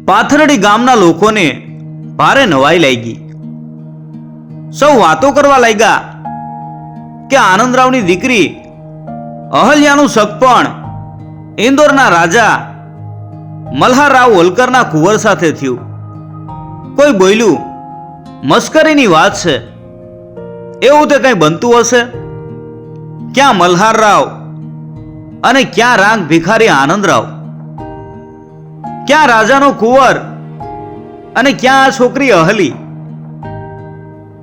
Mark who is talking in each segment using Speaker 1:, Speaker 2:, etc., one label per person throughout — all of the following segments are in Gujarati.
Speaker 1: પાથરડી ગામના લોકોને ભારે નવાઈ લાગી. સૌ વાતો કરવા લાગ્યા કે આનંદરાવની દીકરી અહલ્યાનું સગપણ ઇન્દોરના રાજા મલ્હારરાવ હોલકરના કુંવર સાથે થયું. કોઈ બોલ્યું, મસ્કરીની વાત છે, એવું તે કંઈ બનતું હશે? ક્યાં મલ્હારરાવ અને ક્યાં રાંગ ભિખારી આનંદરાવ? ક્યાં રાજાનો કુંવર અને ક્યાં આ છોકરી અહલી?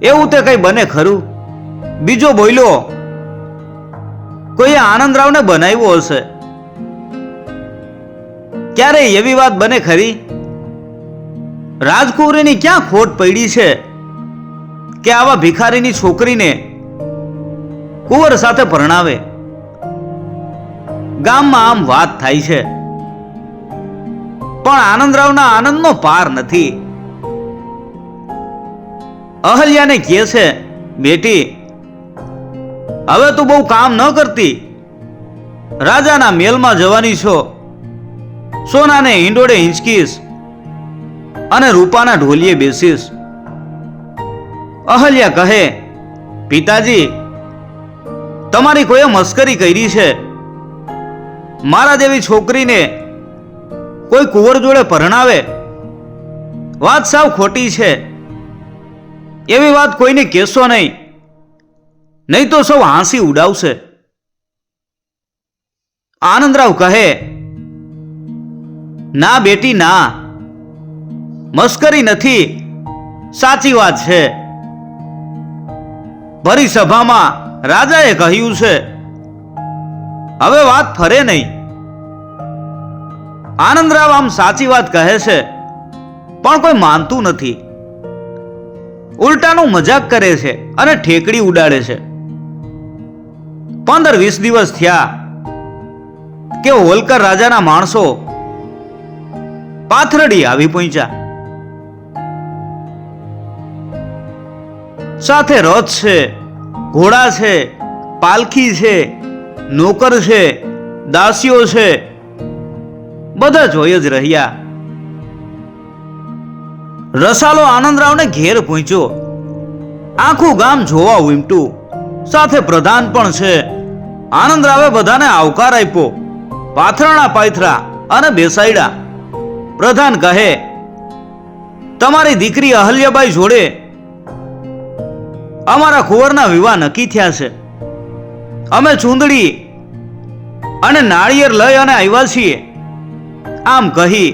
Speaker 1: એવું તે કઈ બને ખરું? બીજો બોલ્યો, કોઈએ આનંદરાવને બનાવ્યો હશે. ક્યારે એવી વાત બને ખરી? રાજકુંવરીની ક્યાં ખોટ પડી છે કે આવા ભિખારીની છોકરીને કુંવર સાથે પરણાવે? ગામમાં આમ વાત થાય છે, પણ આનંદરાવના આનંદનો પાર નથી. અહલ્યાને કહે છે, બેટી, હવે તું બહુ કામ ન કરતી, રાજાના મહેલમાં જવાની છો, સોનાને હિંડોળે હિંચકીશ અને રૂપાના ઢોલીએ બેસીશ. અહલ્યા કહે, પિતાજી, તમારી કોઈએ મસ્કરી કરી છે. મારા જેવી છોકરીને કોઈ કુંવર જોડે પરણાવે? વાત સાવ ખોટી છે. એવી વાત કોઈને કહેશો નહીં, નહીં તો સૌ હાંસી ઉડાવશે. આનંદરાવ કહે, ના બેટી ના, મસ્કરી નથી, સાચી વાત છે. ભરી સભામાં રાજાએ કહ્યું છે, હવે વાત ફરે નહીં. આનંદરાવ આમ સાચી વાત કહે છે, પણ કોઈ માનતું નથી. ઉલટાનું મજાક કરે છે અને ઠેકડી ઉડાડે છે. 15-20 દિવસ થયા કે હોલકર રાજાના માણસો પાથરડી આવી પહોંચ્યા. સાથે રથ છે, ઘોડા છે, પાલખી છે, નોકર છે, દાસીઓ છે, બધા જોઈ જ રહ્યા. રસાલો આનંદરાવને ઘેર પહોંચ્યો. આખું ગામ જોવા ઉમટ્યું. સાથે પ્રધાન પણ છે. આનંદરાવે બધાને આવકાર આપ્યો, પાથરણા પાથરા અને બેસાડ્યા. પ્રધાન કહે, તમારી દીકરી અહલ્યાબાઈ જોડે અમારા કુંવરના વિવાહ નક્કી થયા છે. અમે ચૂંદડી અને નાળિયેર લઈ અને આવ્યા છીએ. આમ કહી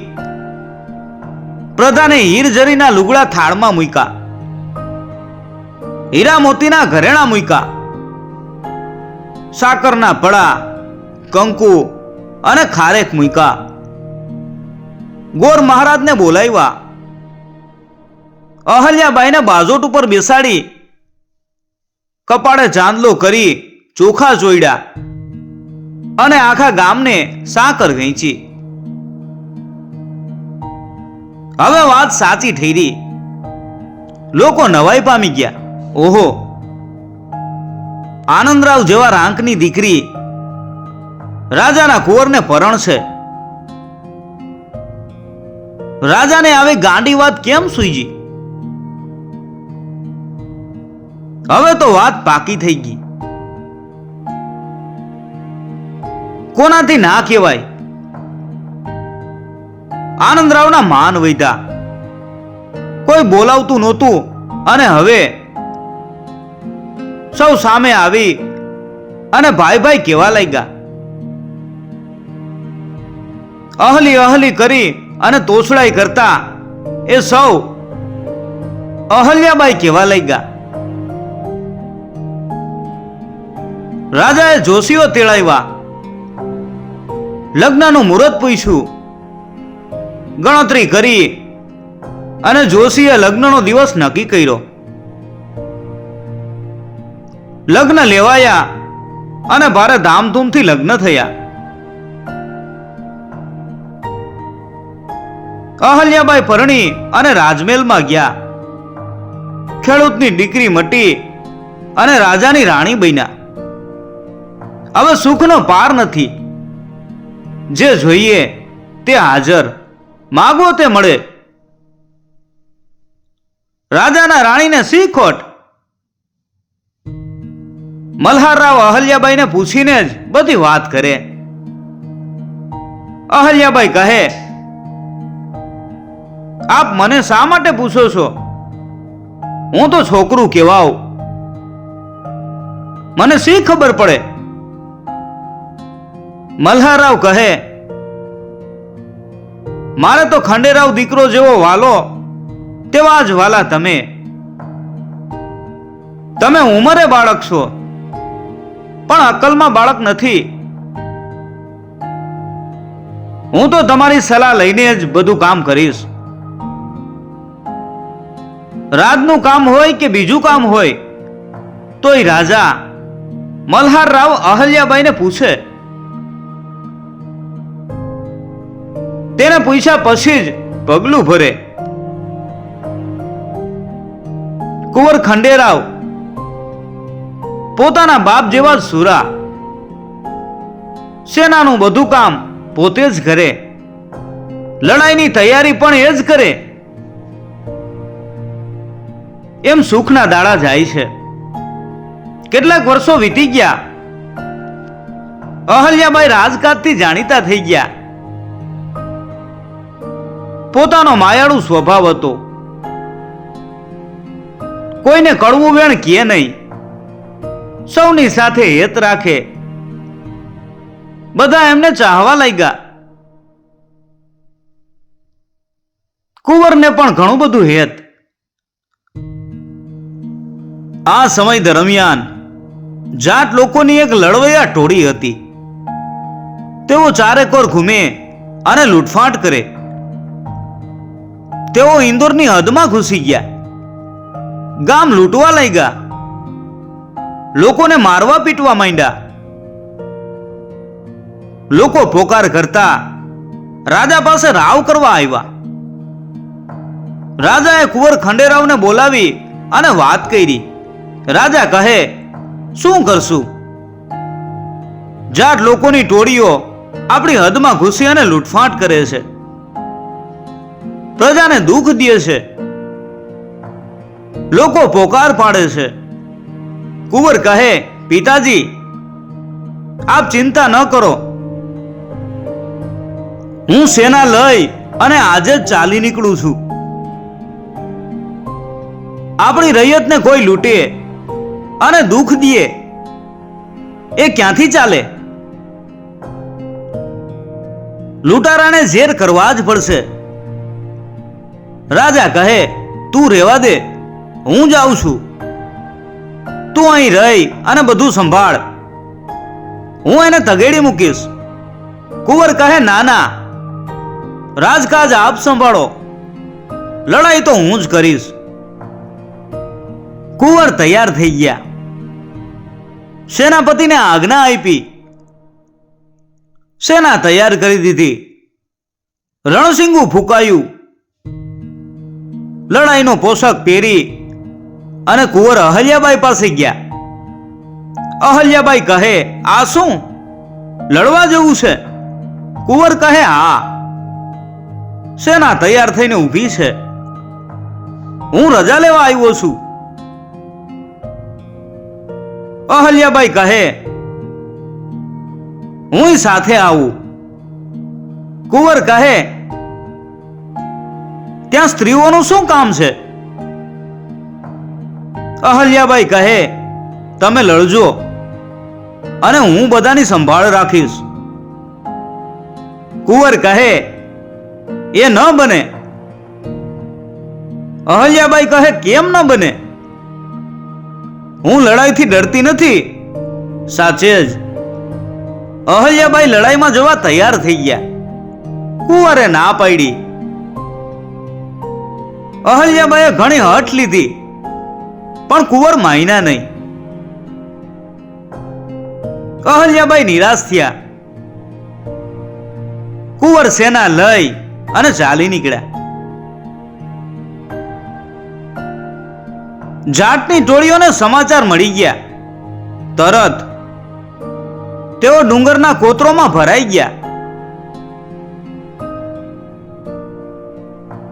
Speaker 1: પ્રધાને હીરજરીના લુગડા થાળમાં મૂક્યા, હીરા મોતીના ઘરેણા મૂક્યા, સાકરના પડા, કંકુ અને ખારેક મૂક્યા. ગોર મહારાજને બોલાવ્યા. અહલ્યાબાઈને બાજોટ ઉપર બેસાડી કપાળે ચાંદલો કરી ચોખા ચોયડ્યા અને આખા ગામને સાકર વેચી. હવે વાત સાચી ઠેરી. લોકો નવાઈ પામી ગયા. ઓહો, આનંદરાવ જેવા રાંકની દીકરી રાજાના કુંવરને પરણશે. રાજાને આવી ગાંડી વાત કેમ સૂજી? હવે તો વાત પાકી થઈ ગઈ. કોનાથી ના કહેવાય. આનંદરાવના માન વધ્યા. કોઈ બોલાવતું નહોતું અને હવે સૌ સામે આવી અને ભાઈ ભાઈ કહેવા લાગ્યા. અહલી અહલી કરી અને તોછડાઈ કરતા એ સૌ અહલ્યાબાઈ કહેવા લાગ્યા. રાજાએ જોશીઓ તેડાવ્યા. લગ્નનું મુહૂર્ત પૂછ્યું. ગણતરી કરી અને જોશીએ લગ્નનો દિવસ નક્કી કર્યો. લગ્ન લેવાયા અને ભારે ધામધૂમથી લગ્ન થયા. અહલ્યાબાઈ પરણી અને રાજમહેલમાં ગયા. ખેડૂતની દીકરી મટી અને રાજાની રાણી બન્યા. હવે સુખનો પાર નથી. જે જોઈએ તે હાજર. માગો તે મળે. રાજાના રાણીને શી ખોટ? મલ્હારરાવ અહલ્યાબાઈને પૂછીને જ બધી વાત કરે. અહલ્યાબાઈ કહે, આપ મને શા માટે પૂછો છો? હું તો છોકરું કહેવાઉં, મને શી ખબર પડે? મલ્હારરાવ કહે, મારે તો ખંડેરાવ દીકરો જેવો વાલો તેવા જ વાલા તમે. તમે ઉંમરે બાળક છો, પણ અક્કલમાં બાળક નથી. હું તો તમારી સલાહ લઈને જ બધું કામ કરીશ. રાજનું કામ હોય કે બીજું કામ હોય, તોય રાજા મલ્હારરાવ અહલ્યાબાઈને પૂછે. તેને પૂછ્યા પછી જ પગલું ભરે. કુંવર ખંડેરાવ પોતાના બાપ જેવા જ સુરા. સેનાનું બધું કામ પોતે જ કરે, લડાઈની તૈયારી પણ એ જ કરે. એમ સુખના દાડા જાય છે. કેટલાક વર્ષો વીતી ગયા. અહલ્યાબાઈ રાજકાજથી જાણીતા થઈ ગયા. પોતાનો માયાળુ સ્વભાવ હતો. કોઈને કડવું વેણ કહે નહીં, સૌની સાથે હેત રાખે. બધા એમને ચાહવા લાગ્યા. કુંવરને પણ ઘણું બધું હેત. આ સમય દરમિયાન જાટ લોકોની એક લડવૈયા ટોળી હતી. તેઓ ચારેકોર ઘૂમે અને લૂંટફાટ કરે. તેઓ ઇન્દોરની હદમાં ઘૂસી ગયા. ગામ લૂંટવા લાગ્યા. લોકોને મારવા પીટવા માંડ્યા. લોકો પોકાર કરતા રાજા પાસે રાવ કરવા આવ્યા. રાજાએ કુંવર ખંડેરાવને બોલાવી અને વાત કરી. રાજા કહે, શું કરશું? જાટ લોકોની ટોળીઓ આપણી હદમાં ઘૂસી અને લૂંટફાટ કરે છે. પ્રજાને દુઃખ દે છે. લોકો પોકાર પાડે છે. કુંવર કહે, પિતાજી, આપ ચિંતા ન કરો. હું સેના લઈ અને આજે જ ચાલી નીકળું છું. આપણી રૈયતને કોઈ લૂંટે અને દુઃખ દે એ ક્યાંથી ચાલે? લૂંટારાને ઝેર કરવા જ પડશે. રાજા કહે, તું રહેવા દે, હું જાઉં છું. તું અહીં રહી અને બધું સંભાળ, હું એને તગેડી મૂકીશ. કુંવર કહે, ના ના, રાજકાજ આપ સંભાળો, લડાઈ તો હું જ કરીશ. કુંવર તૈયાર થઈ ગયા. સેનાપતિને આજ્ઞા આપી. સેના તૈયાર કરી દીધી. રણસિંગું ફૂંકાયું. લડાઈનો પોશાક પહેરી અને કુંવર અહલ્યાબાઈ પાસે ગયા. અહલ્યાબાઈ કહે, આ શું, લડવા જવું છે? કુંવર કહે, હા. સેના તૈયાર થઈને ઊભી છે. હું રજા લેવા આવ્યો છું. અહલ્યાબાઈ કહે, હું સાથે આવું. કુંવર કહે, ત્યાં સ્ત્રીઓનું શું કામ છે? અહલ્યાબાઈ કહે, તમે લડજો અને હું બધાની સંભાળ રાખીશ. કુંવર કહે, એ ન બને. અહલ્યાબાઈ કહે, કેમ ન બને? હું લડાઈથી ડરતી નથી. સાચે જ. અહલ્યાબાઈ લડાઈમાં જવા તૈયાર થઈ ગયા. કુંવરે ના પાડી. અહલ્યાબાઈએ ઘણી હઠ લીધી, પણ કુંવર માન્યા નહીં. અહલ્યાબાઈ નિરાશ થયા. કુંવર સેના લઈ અને ચાલી નીકળ્યા. જાટની ટોળીઓને સમાચાર મળી ગયા. તરત તેઓ ડુંગરના કોતરોમાં ભરાઈ ગયા.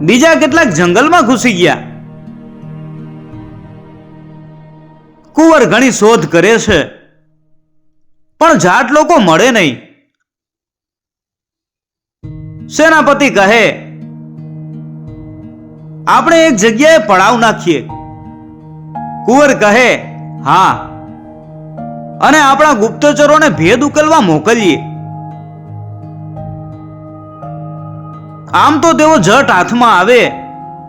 Speaker 1: બીજા કેટલાક જંગલમાં ઘૂસી ગયા. કુંવર ઘણી શોધ કરે છે, પણ જાટ લોકો મળે નહીં. સેનાપતિ કહે, આપણે એક જગ્યાએ પડાવ નાખીએ. કુંવર કહે, હા, અને આપણા ગુપ્તચરોને ભેદ ઉકેલવા મોકલીએ. આમ તો તેઓ જટ હાથમાં આવે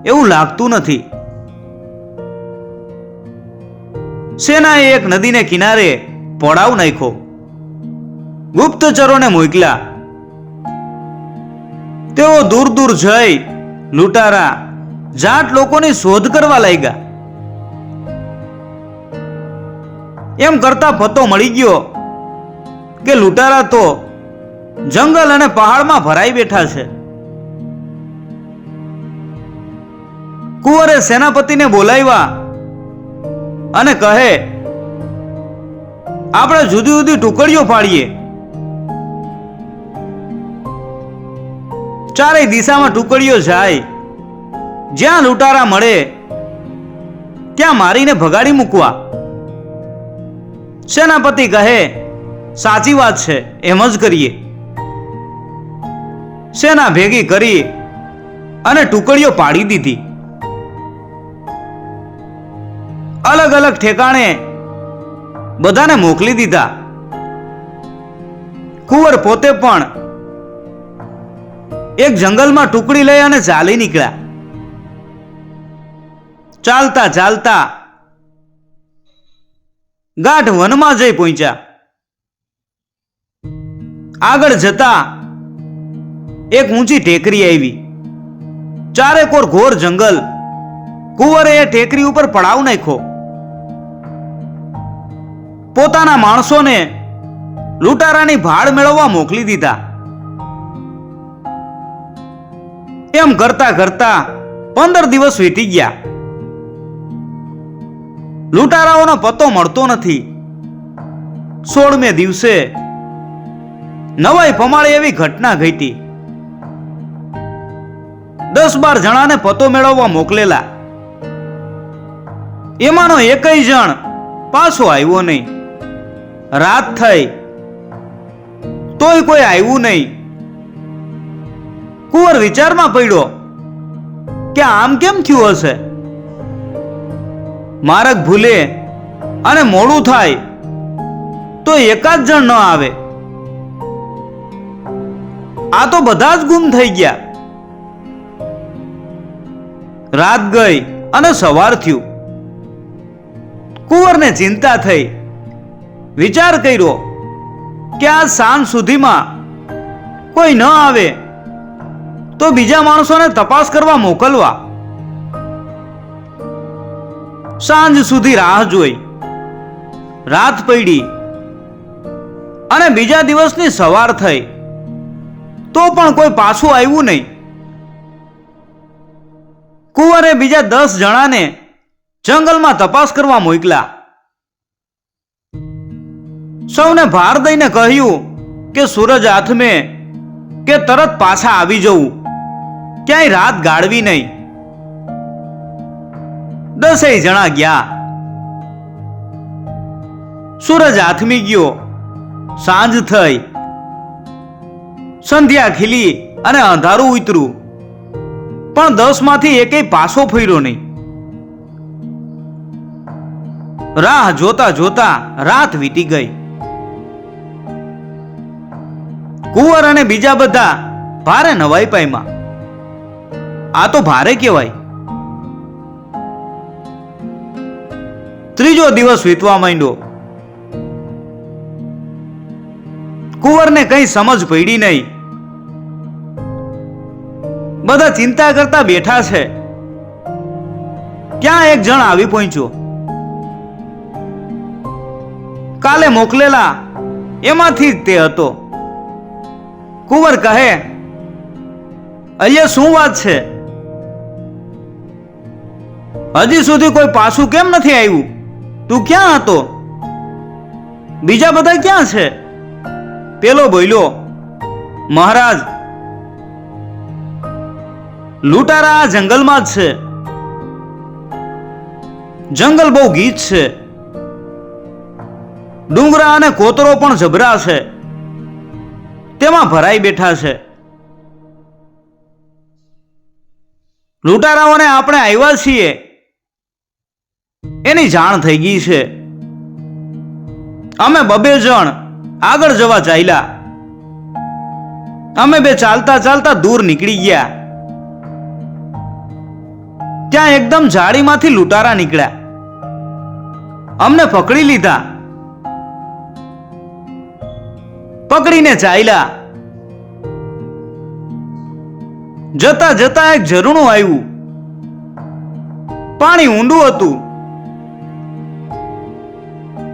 Speaker 1: એવું લાગતું નથી. સેનાએ એક નદીને કિનારે પડાવ નાખ્યો. ગુપ્તચરોને મોકલ્યા. તેઓ દૂર દૂર જઈ લૂંટારા જાટ લોકોની શોધ કરવા લાગ્યા. એમ કરતા પતો મળી ગયો કે લૂંટારા તો જંગલ અને પહાડમાં ભરાઈ બેઠા છે. કુંવરે સેનાપતિને બોલાવ્યા અને કહે, આપણે જુદી જુદી ટુકડીઓ પાડીએ. ચારેય દિશામાં ટુકડીઓ જાય. જ્યાં લૂંટારા મળે ત્યાં મારીને ભગાડી મૂકવા. સેનાપતિ કહે, સાચી વાત છે, એમ જ કરીએ. સેના ભેગી કરી અને ટુકડીઓ પાડી દીધી. અલગ અલગ ઠેકાણે બધાને મોકલી દીધા. કુંવર પોતે પણ એક જંગલમાં ટુકડી લઈ અને ચાલી નીકળ્યા. ચાલતા ચાલતા ગાઢ વનમાં જઈ પહોંચ્યા. આગળ જતા એક ઊંચી ટેકરી આવી. ચારેકોર ઘોર જંગલ. કુંવરે એ ટેકરી ઉપર પડાવ નાખ્યો. પોતાના માણસોને લૂંટારાની ભાડ મેળવવા મોકલી દીધા. એમ કરતા કરતા 15 દિવસ વીતી ગયા. લૂંટારાઓનો પતો મળતો નથી. 16મે દિવસે નવાઈ પમાળે એવી ઘટના ઘટી. 10-12 જણાને પતો મેળવવા મોકલેલા. એમાંનો એકય જણ પાછો આવ્યો નહીં. રાત થઈ તોય કોઈ આવ્યું નહીં. કુંવર વિચારમાં પડ્યો કે આમ કેમ થયું હશે? માર્ગ ભૂલે અને મોડું થાય તો એકાદ જણ ન આવે. આ તો બધા જ ગુમ થઈ ગયા. રાત ગઈ અને સવાર થયું. કુંવરને ચિંતા થઈ. વિચાર કર્યો કે આ સાંજ સુધીમાં કોઈ ન આવે તો બીજા માણસોને તપાસ કરવા મોકલવા. સાંજ સુધી રાહ જોઈ. રાત પડી અને બીજા દિવસની સવાર થઈ તો પણ કોઈ પાછું આવ્યું નહીં. કુંવરે બીજા 10 જણાને જંગલમાં તપાસ કરવા મોકલ્યા. સૌને ભાર દઈને કહ્યું કે સૂરજ હાથમે કે તરત પાછા આવી જવું, ક્યાંય રાત ગાળવી નહીં. 10 જણા ગયા. સૂરજ હાથમી ગયો. સાંજ થઈ. સંધ્યા ખીલી અને અંધારું ઉતર્યું, પણ 10 માંથી એકેય પાછો ફર્યો નહીં. રાહ જોતા જોતા રાત વીતી ગઈ. કુંવર અને બીજા બધા ભારે નવાઈ પામ્યા. આ તો ભારે કહેવાય. ત્રીજો દિવસ વીતવા માંડ્યો. કુંવરને કઈ સમજ પડી નહીં. બધા ચિંતા કરતા બેઠા છે. ક્યાં એક જણ આવી પહોંચ્યો. કાલે મોકલેલા એમાંથી જ તે હતો. કુંવર કહે, અહીંયા શું વાત છે? હજી સુધી કોઈ પાછું કેમ નથી આવ્યું? તું ક્યાં હતો? બીજા બધા ક્યાં છે? પેલો બોલ્યો, મહારાજ, લૂંટારા આ જંગલમાં જ છે. જંગલ બહુ ગીચ છે. ડુંગરા અને કોતરો પણ જબરા છે. તેમાં ભરાઈ બેઠા છે. લૂંટારાઓને આપણે આવ્યા છીએ એની જાણ થઈ ગઈ છે. અમે 2 જણ આગળ જવા ચાલ્યા. અમે 2 ચાલતા ચાલતા દૂર નીકળી ગયા. ત્યાં એકદમ ઝાડીમાંથી લૂંટારા નીકળ્યા. અમને પકડી લીધા. પકડીને ચાલ્યા. જતા જતા એક ઝરણું આવ્યું. પાણી ઊંડું હતું.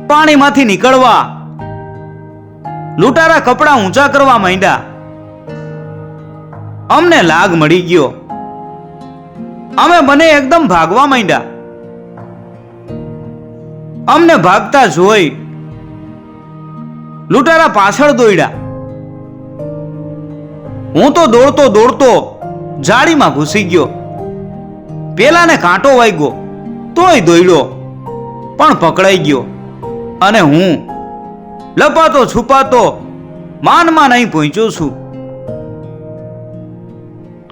Speaker 1: પાણીમાંથી નીકળવા લૂંટારા કપડા ઊંચા કરવા માંડ્યા. અમને લાગ મળી ગયો. અમે બંને એકદમ ભાગવા માંડ્યા. અમને ભાગતા જોઈ લૂંટારા પાછળ દોડ્યા. હું તો દોડતો દોડતો જાળીમાં ઘૂસી ગયો. પેલાને કાંટો વાગ્યો તોય દોડ્યો, પણ પકડાઈ ગયો. અને હું લપાતો છુપાતો માનમાં નહીં પહોંચ્યો છું.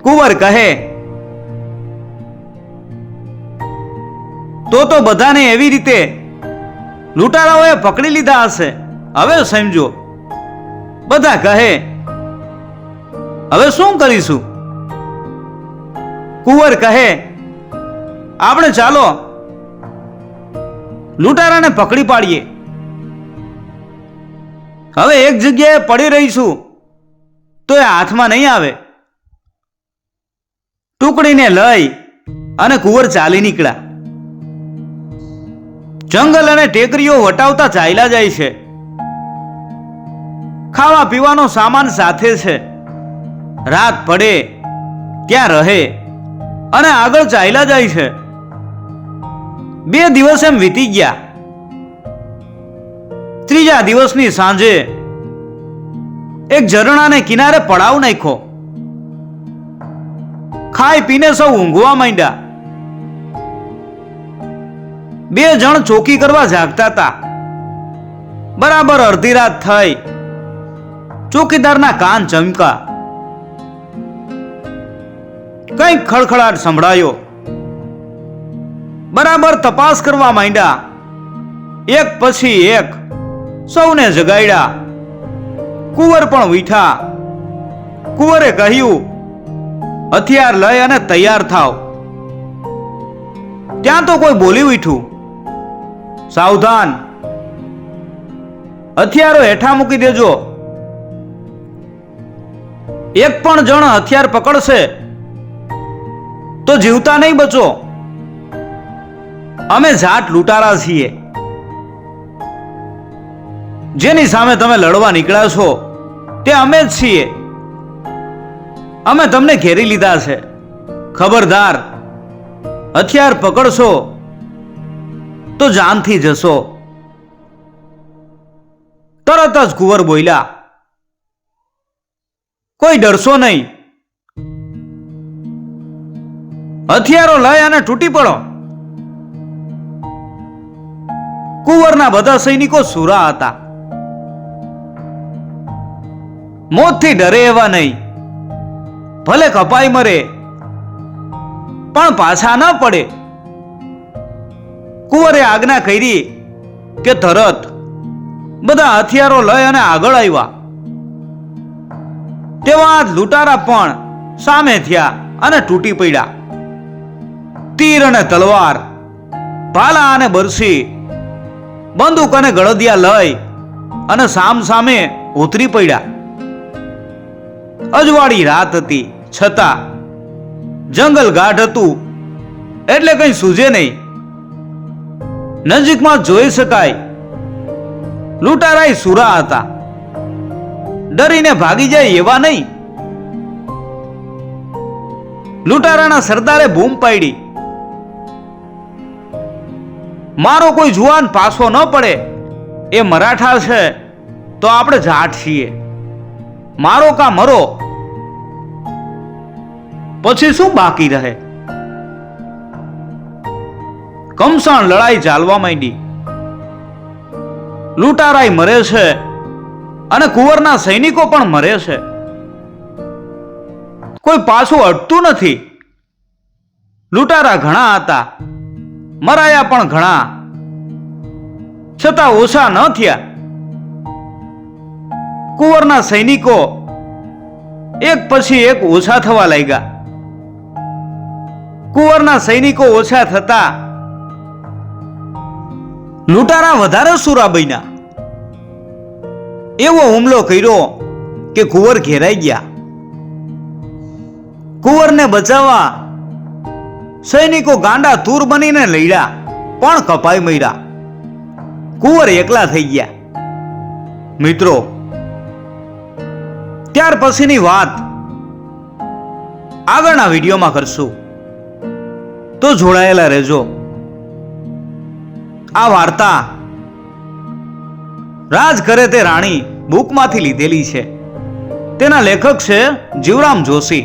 Speaker 1: કુંવર કહે, તો બધાને એવી રીતે લૂંટારાઓએ પકડી લીધા હશે. હવે સમજો. બધા કહે, હવે શું કરીશું? કુંવર કહે, આપણે ચાલો લૂંટારાને પકડી પાડીએ. હવે એક જગ્યાએ પડી રહીશું તો એ હાથમાં નહીં આવે. ટુકડીને લઈ અને કુંવર ચાલી નીકળ્યા. જંગલ અને ટેકરીઓ વટાવતા ચાલ્યા જાય છે. ખાવા પીવાનો સામાન સાથે છે. રાત પડે ત્યાં રહે અને આગળ ચાલ્યા જાય છે. 2 દિવસ એમ વીતી ગયા. 3જા દિવસની સાંજે એક ઝરણાને કિનારે પડાવ નાખ્યો. ખાઈ પીને સૌ ઊંઘવા માંડ્યા. 2 જણ ચોકી કરવા જાગતા હતા. બરાબર અડધી રાત થઈ. ચોકીદારના કાન ચમકા. કંઈક ખડખડાટ સંભળાયો. બરાબર તપાસ કરવા માંડ્યા. એક પછી એક સૌને જગાડ્યા. કુંવર પણ ઉઠ્યા. કુંવરે કહ્યું, હથિયાર લઈ અને તૈયાર થાવ. ત્યાં તો કોઈ બોલી ઉઠ્યું, સાવધાન, હથિયારો હેઠા મૂકી દેજો. એક પણ જણ હથિયાર પકડશે તો જીવતા નહીં બચો. અમે જાટ લૂંટારા છીએ. જેની સામે તમે લડવા નીકળ્યા છો તે અમે જ છીએ. અમે તમને ઘેરી લીધા છે. ખબરદાર, હથિયાર પકડશો તો જાનથી જશો. તરત જ કુંવર બોલ્યા, કોઈ ડરશો નહીં. હથિયારો લઈ અને તૂટી પડો. કુંવરના બધા સૈનિકો સુરા હતા. મોતથી ડરે એવા નહીં. ભલે કપાઈ મરે પણ પાછા ન પડે. કુંવરે આજ્ઞા કરી કે તરત બધા હથિયારો લઈ અને આગળ આવ્યા. તેવા લૂંટારા પણ સામે થયા અને તૂટી પડ્યા. તીર અને તલવાર, ભાલા અને બરસી, બંદૂક અને ગળદિયા લઈ અને સામ સામે ઉતરી પડ્યા. અજવાળી રાત હતી છતાં જંગલ ગાઢ હતું એટલે કંઈ સૂઝે નહીં. નજીકમાં જોઈ શકાય લૂંટારાય સુરા હતા. ડરીને ભાગી જાય એવા નહીં. લૂંટારાના સરદારે બૂમ પાડી, મારો કોઈ જુવાન પાછો ન પડે. એ મરાઠા છે તો આપણે જાટ છીએ. મારો કા મરો. પછી શું બાકી રહે? કમસાણ લડાઈ ચાલવા માંડી. લૂંટારાય મરે છે અને કુંવરના સૈનિકો પણ મરે છે. કોઈ પાછું હટતું નથી. લૂંટારા ઘણા હતા, મરાયા પણ ઘણા, છતાં ઓછા ન થયા. કુંવરના સૈનિકો એક પછી એક ઓછા થવા લાગ્યા. કુંવરના સૈનિકો ઓછા થતા લૂંટારા વધારે સુરા બન્યા. એવો હુમલો કર્યો કે કુંવર ઘેરાઈ ગયા. કુંવરને બચાવવા સૈનિકો ગાંડા તૂર બનીને લડ્યા, પણ કપાઈ મર્યા. કુંવર એકલા થઈ ગયા. મિત્રો, ત્યાર પછીની વાત આગળના વિડીયોમાં કરશું, તો જોડાયેલા રહેજો. આ વાર્તા રાજ કરે તે રાણી બુકમાંથી લીધેલી છે. તેના લેખક છે જીવરામ જોશી.